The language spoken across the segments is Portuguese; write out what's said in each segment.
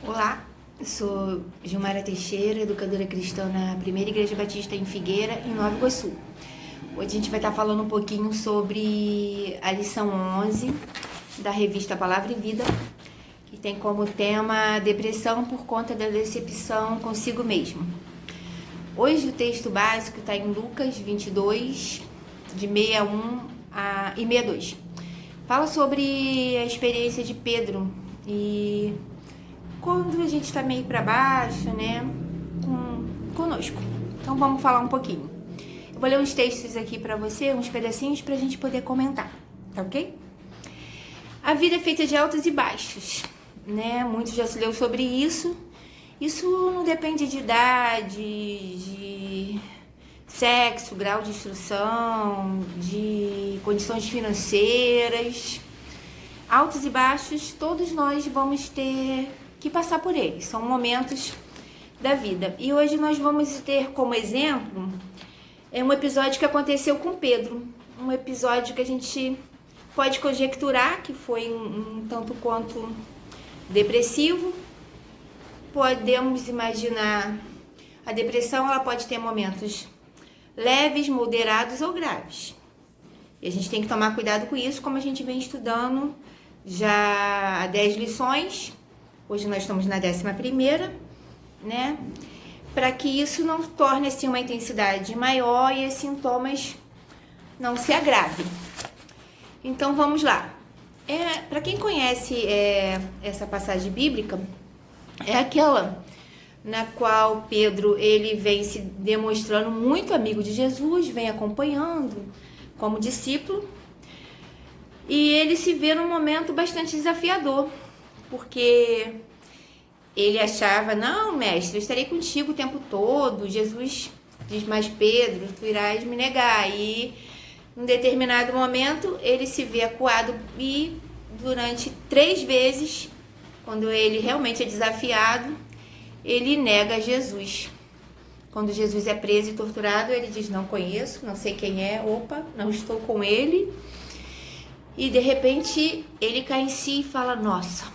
Olá, eu sou Gilmara Teixeira, educadora cristã na Primeira Igreja Batista em Figueira, em Nova Iguaçu. Hoje a gente vai estar falando um pouquinho sobre a lição 11 da revista Palavra e Vida, que tem como tema depressão por conta da decepção consigo mesmo. Hoje o texto básico está em Lucas 22, de 61 e 62. Fala sobre a experiência de Pedro e quando a gente está meio para baixo, né, conosco. Então vamos falar um pouquinho. Eu vou ler uns textos aqui para você, uns pedacinhos para a gente poder comentar, tá ok? A vida é feita de altos e baixos, né? Muito já se leu sobre isso. Isso não depende de idade, de sexo, grau de instrução, de condições financeiras. Altos e baixos, todos nós vamos ter que passar por eles. São momentos da vida. E hoje nós vamos ter como exemplo um episódio que aconteceu com Pedro. Um episódio que a gente pode conjecturar que foi um tanto quanto depressivo. Podemos imaginar a depressão, ela pode ter momentos leves, moderados ou graves. E a gente tem que tomar cuidado com isso, como a gente vem estudando já há 10 lições. Hoje nós estamos na 11ª, né? Para que isso não torne assim uma intensidade maior e os sintomas não se agravem. Então vamos lá. Para quem conhece essa passagem bíblica, é aquela na qual Pedro ele vem se demonstrando muito amigo de Jesus, vem acompanhando como discípulo, e ele se vê num momento bastante desafiador, porque ele achava, não, mestre, eu estarei contigo o tempo todo. Jesus diz, mas Pedro, tu irás me negar. E em determinado momento ele se vê acuado e durante 3 vezes, quando ele realmente é desafiado, ele nega Jesus. Quando Jesus é preso e torturado, ele diz, não conheço, não sei quem é, opa, não estou com ele. E de repente ele cai em si e fala, nossa,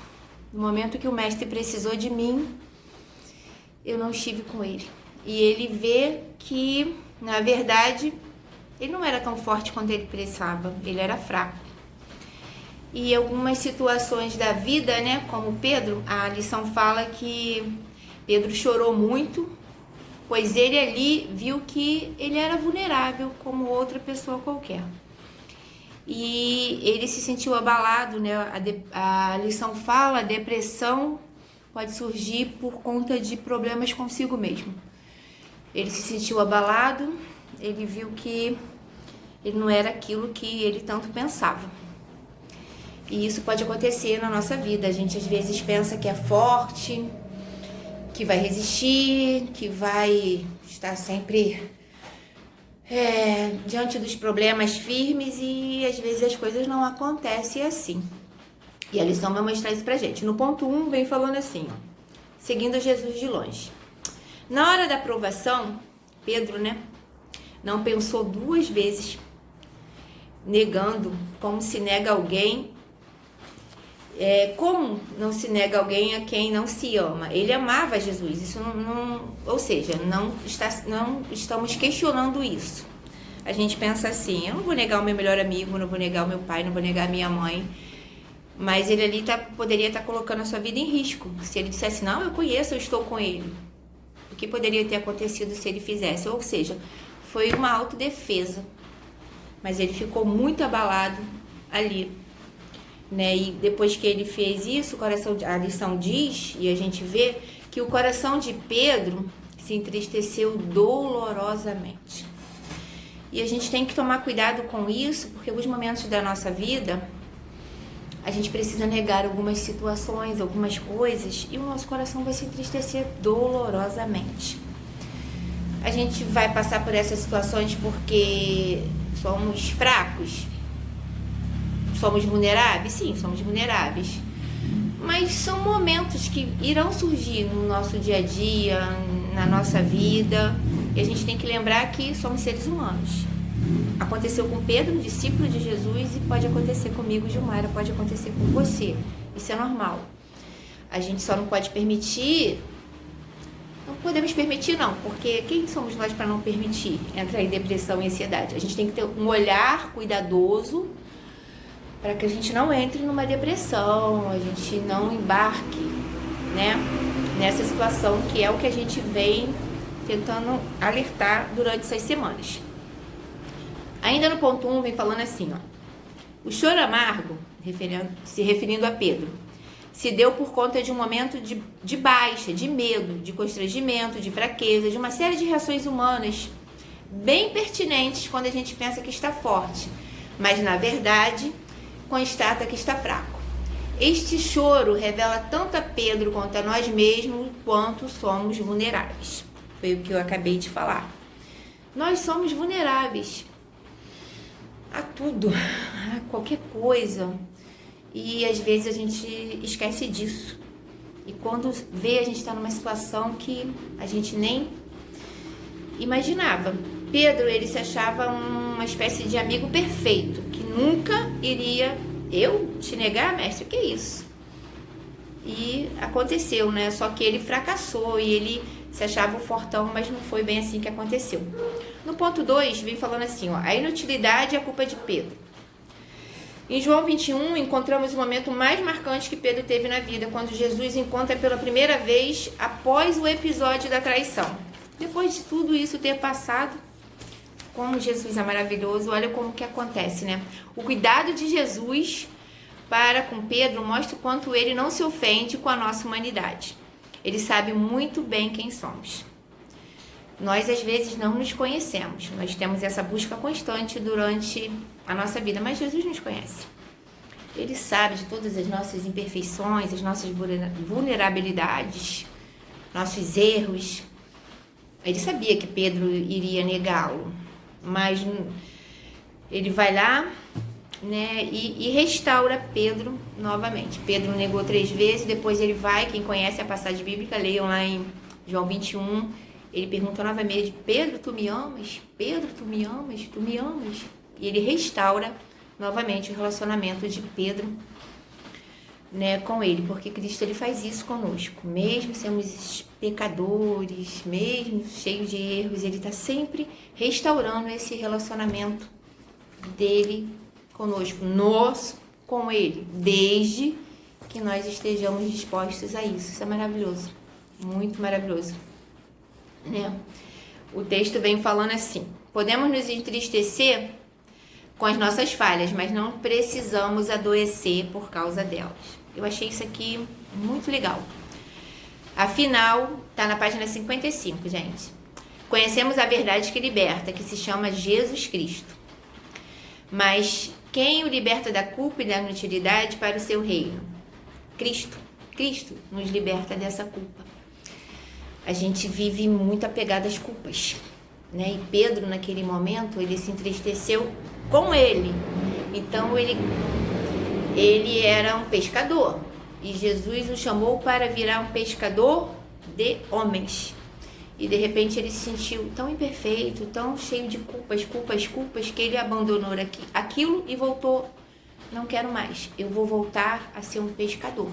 no momento que o mestre precisou de mim, eu não estive com ele. E ele vê que, na verdade, ele não era tão forte quanto ele pensava, ele era fraco. E algumas situações da vida, né, como Pedro, a lição fala que Pedro chorou muito, pois ele ali viu que ele era vulnerável como outra pessoa qualquer. E ele se sentiu abalado, né? A lição fala, a depressão pode surgir por conta de problemas consigo mesmo. Ele se sentiu abalado, ele viu que ele não era aquilo que ele tanto pensava. E isso pode acontecer na nossa vida. A gente às vezes pensa que é forte, que vai resistir, que vai estar sempre diante dos problemas firmes, e às vezes as coisas não acontecem assim. E a lição vai mostrar isso pra gente. No ponto 1 vem falando assim, ó, seguindo Jesus de longe. Na hora da provação, Pedro, né, não pensou 2 vezes, negando, como se nega alguém. Como não se nega alguém a quem não se ama? Ele amava Jesus, isso ou seja, não estamos questionando isso. A gente pensa assim, eu não vou negar o meu melhor amigo, não vou negar o meu pai, não vou negar a minha mãe, mas ele ali poderia estar colocando a sua vida em risco. Se ele dissesse, não, eu conheço, eu estou com ele. O que poderia ter acontecido se ele fizesse? Ou seja, foi uma autodefesa, mas ele ficou muito abalado ali, né? E depois que ele fez isso, a lição diz, e a gente vê que o coração de Pedro se entristeceu dolorosamente. E a gente tem que tomar cuidado com isso, porque em alguns momentos da nossa vida a gente precisa negar algumas situações, algumas coisas, e o nosso coração vai se entristecer dolorosamente. A gente vai passar por essas situações porque somos fracos? Somos vulneráveis? Sim, somos vulneráveis. Mas são momentos que irão surgir no nosso dia a dia, na nossa vida, e a gente tem que lembrar que somos seres humanos. Aconteceu com Pedro, discípulo de Jesus, e pode acontecer comigo, Gilmara, pode acontecer com você. Isso é normal. A gente só não pode permitir, não podemos permitir não, porque quem somos nós para não permitir entrar em depressão e ansiedade? A gente tem que ter um olhar cuidadoso para que a gente não entre numa depressão, a gente não embarque, né, nessa situação que é o que a gente vem tentando alertar durante essas semanas. Ainda no ponto 1, vem falando assim, ó. O choro amargo, se referindo a Pedro, se deu por conta de um momento de baixa, de medo, de constrangimento, de fraqueza, de uma série de reações humanas bem pertinentes quando a gente pensa que está forte, mas na verdade constata que está fraco. Este choro revela tanto a Pedro quanto a nós mesmos quanto somos vulneráveis. Foi o que eu acabei de falar. Nós somos vulneráveis a tudo, a qualquer coisa. E às vezes a gente esquece disso. E quando vê, a gente está numa situação que a gente nem imaginava. Pedro, ele se achava uma espécie de amigo perfeito, que nunca iria... Eu te negar, mestre? O que é isso? E aconteceu, né? Só que ele fracassou e ele se achava o fortão, mas não foi bem assim que aconteceu. No ponto 2, vem falando assim, ó, a inutilidade é a culpa de Pedro. Em João 21, encontramos o momento mais marcante que Pedro teve na vida, quando Jesus encontra pela primeira vez após o episódio da traição. Depois de tudo isso ter passado, como Jesus é maravilhoso, olha como que acontece, né? O cuidado de Jesus para com Pedro mostra o quanto ele não se ofende com a nossa humanidade. Ele sabe muito bem quem somos. Nós, às vezes, não nos conhecemos. Nós temos essa busca constante durante a nossa vida, mas Jesus nos conhece. Ele sabe de todas as nossas imperfeições, as nossas vulnerabilidades, nossos erros. Ele sabia que Pedro iria negá-lo, mas ele vai lá, né, e restaura Pedro novamente. Pedro negou 3 vezes, depois ele vai, quem conhece a passagem bíblica, leiam lá em João 21, ele pergunta novamente, Pedro, tu me amas? Pedro, tu me amas? Tu me amas? E ele restaura novamente o relacionamento de Pedro, né, com ele, porque Cristo ele faz isso conosco, mesmo sermos pecadores, mesmo cheios de erros, ele está sempre restaurando esse relacionamento dele conosco, nós com ele, desde que nós estejamos dispostos a isso. Isso é maravilhoso, muito maravilhoso, né? O texto vem falando assim, podemos nos entristecer com as nossas falhas, mas não precisamos adoecer por causa delas. Eu achei isso aqui muito legal. Afinal, tá na página 55, gente. Conhecemos a verdade que liberta, que se chama Jesus Cristo. Mas quem o liberta da culpa e da inutilidade para o seu reino? Cristo. Cristo nos liberta dessa culpa. A gente vive muito apegado às culpas, né? E Pedro, naquele momento, ele se entristeceu com ele. Então, ele era um pescador. E Jesus o chamou para virar um pescador de homens. E de repente ele se sentiu tão imperfeito, tão cheio de culpas, que ele abandonou aquilo e voltou, não quero mais, eu vou voltar a ser um pescador.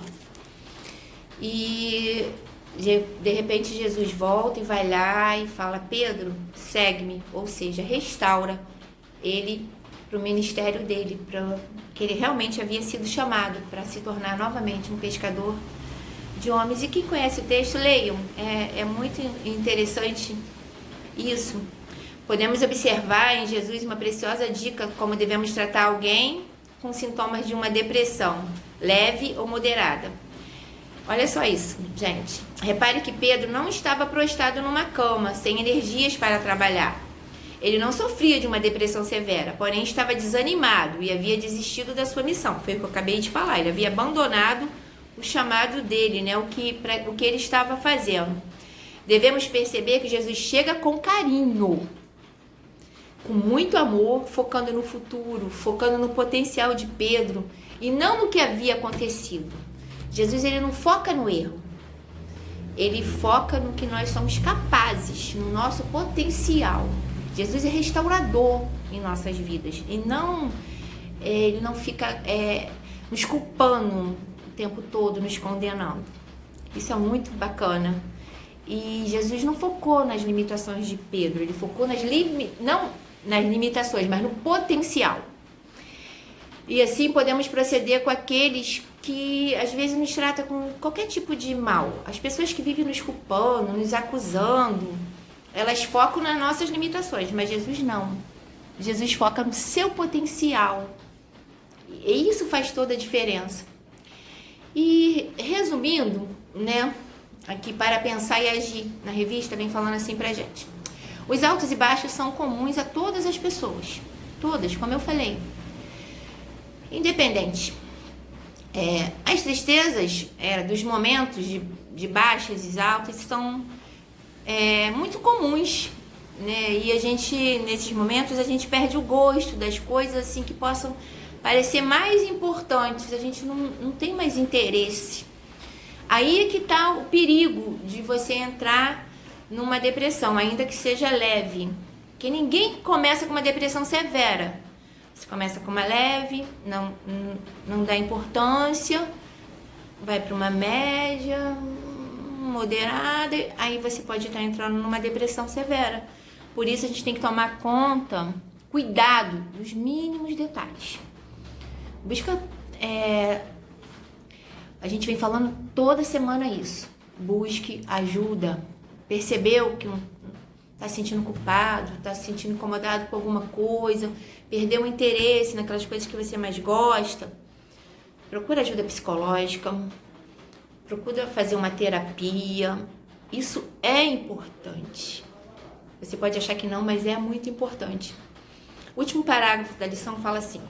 E de repente Jesus volta e vai lá e fala, Pedro, segue-me, ou seja, restaura ele para o ministério dele, para que ele realmente havia sido chamado para se tornar novamente um pescador de homens. E quem conhece o texto, leiam, é muito interessante isso. Podemos observar em Jesus uma preciosa dica como devemos tratar alguém com sintomas de uma depressão, leve ou moderada. Olha só isso, gente. Repare que Pedro não estava prostrado numa cama, sem energias para trabalhar. Ele não sofria de uma depressão severa, porém estava desanimado e havia desistido da sua missão. Foi o que eu acabei de falar, ele havia abandonado o chamado dele, né? O que ele estava fazendo. Devemos perceber que Jesus chega com carinho, com muito amor, focando no futuro, focando no potencial de Pedro e não no que havia acontecido. Jesus, ele não foca no erro, ele foca no que nós somos capazes, no nosso potencial. Jesus é restaurador em nossas vidas e ele não fica nos culpando o tempo todo, nos condenando. Isso é muito bacana. E Jesus não focou nas limitações de Pedro, ele focou não nas limitações, mas no potencial. E assim podemos proceder com aqueles que às vezes nos tratam com qualquer tipo de mal. As pessoas que vivem nos culpando, nos acusando, elas focam nas nossas limitações, mas Jesus não. Jesus foca no seu potencial. E isso faz toda a diferença. E resumindo, né, aqui para pensar e agir, na revista vem falando assim pra gente. Os altos e baixos são comuns a todas as pessoas. Todas, como eu falei. Independente. As tristezas dos momentos de baixas e altas são muito comuns, né? E a gente, nesses momentos, a gente perde o gosto das coisas assim que possam parecer mais importantes. A gente não tem mais interesse. Aí é que está o perigo de você entrar numa depressão, ainda que seja leve. Porque ninguém começa com uma depressão severa. Você começa com uma leve, não dá importância, vai para uma média, moderada, aí você pode estar entrando numa depressão severa. Por isso a gente tem que tomar cuidado dos mínimos detalhes. Busca, a gente vem falando toda semana isso. Busque ajuda. Percebeu que está se sentindo culpado, está se sentindo incomodado com alguma coisa, perdeu o interesse naquelas coisas que você mais gosta, procura ajuda psicológica, procura fazer uma terapia. Isso é importante. Você pode achar que não, mas é muito importante. O último parágrafo da lição fala assim: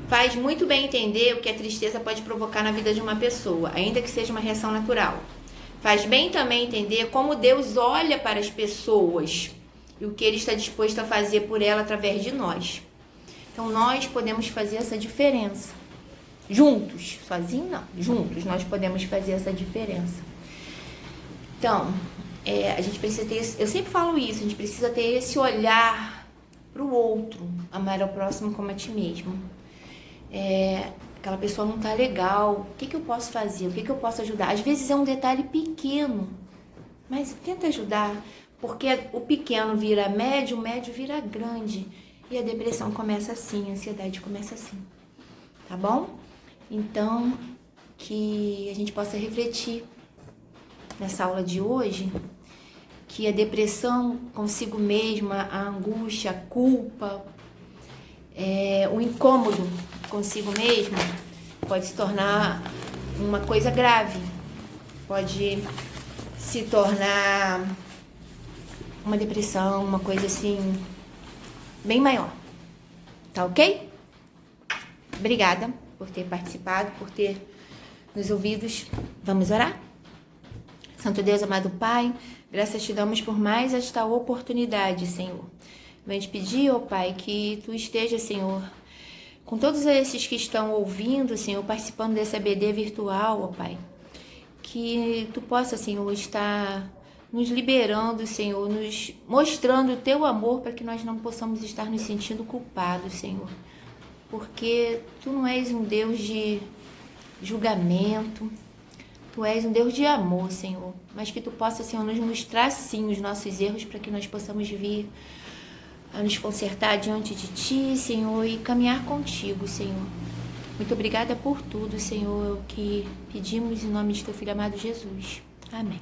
faz muito bem entender o que a tristeza pode provocar na vida de uma pessoa, ainda que seja uma reação natural. Faz bem também entender como Deus olha para as pessoas e o que Ele está disposto a fazer por ela através de nós. Então, nós podemos fazer essa diferença. Juntos, sozinho não, juntos nós podemos fazer essa diferença. Então, a gente precisa ter, eu sempre falo isso, a gente precisa ter esse olhar para o outro, amar ao próximo como a ti mesmo. Aquela pessoa não tá legal, o que eu posso fazer, o que eu posso ajudar? Às vezes é um detalhe pequeno, mas tenta ajudar, porque o pequeno vira médio, o médio vira grande, e a depressão começa assim, a ansiedade começa assim, tá bom? Então, que a gente possa refletir nessa aula de hoje, que a depressão consigo mesma, a angústia, a culpa, o incômodo consigo mesmo pode se tornar uma coisa grave, pode se tornar uma depressão, uma coisa assim bem maior, tá ok? Obrigada por ter participado, por ter nos ouvidos. Vamos orar? Santo Deus, amado Pai, graças te damos por mais esta oportunidade, Senhor. Venho te pedir, ó Pai, que Tu esteja, Senhor, com todos esses que estão ouvindo, Senhor, participando dessa EBD virtual, ó Pai. Que Tu possa, Senhor, estar nos liberando, Senhor, nos mostrando o Teu amor para que nós não possamos estar nos sentindo culpados, Senhor. Porque Tu não és um Deus de julgamento, Tu és um Deus de amor, Senhor. Mas que Tu possa, Senhor, nos mostrar, sim, os nossos erros para que nós possamos vir a nos consertar diante de Ti, Senhor, e caminhar contigo, Senhor. Muito obrigada por tudo, Senhor, que pedimos em nome de Teu Filho amado Jesus. Amém.